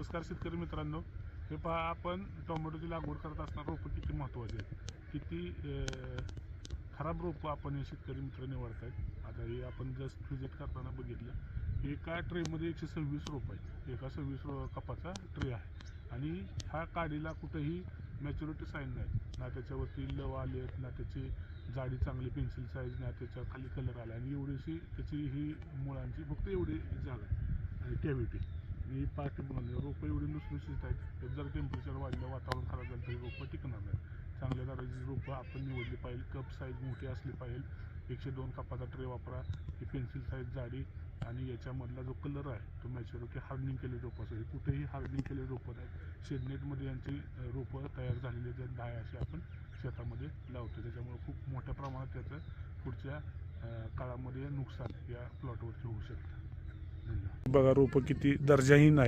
नमस्कार शेतकरी मित्रांनो, हे पहा आपण टोमॅटोची लागवड करत असताना रोपं किती महत्त्वाचे आहेत, किती खराब रोपं आपण हे शेतकरी मित्र निवडत आहेत. आता हे आपण जस्ट व्हिजिट करताना बघितलं, एका ट्रेमध्ये 126 रोपं आहेत, एका 26 कपाचा ट्रे आहे आणि ह्या काडीला कुठेही मॅच्युरिटी साईन नाही ना, त्याच्यावरती लव आले आहेत ना, त्याची जाडी चांगली पेन्सिल साईज ना, त्याच्या खाली कलर आला आणि एवढीशी त्याची ही मुळांची फक्त एवढी जागा आणि कॅव्हिटी ही पाठी रोपं एवढी लुसलुशीत आहेत. जर टेम्परेचर वाढलं, वातावरण खराब झालं तरी रोपं टिकणार नाहीत. चांगल्या दराची रोपं आपण निवडली पाहिजे. कप साईज मोठी असली पाहिजे. 102 कपाचा ट्रे वापरा. ही पेन्सिल साईज जाडी आणि याच्यामधला जो कलर आहे तो मॅच्युरिटी हार्डनिंग केलेली रोपं असेल. कुठेही हार्डनिंग केलेली रोपं नाहीत. शेडनेटमध्ये यांची रोपं तयार झालेली आहेत, डाळ अशी आपण शेतामध्ये लावतो. त्याच्यामुळे खूप मोठ्या प्रमाणात त्याचं पुढच्या काळामध्ये नुकसान या प्लॉटवरती होऊ शकतं. बघा रोपं किती दर्जाहीन आहे.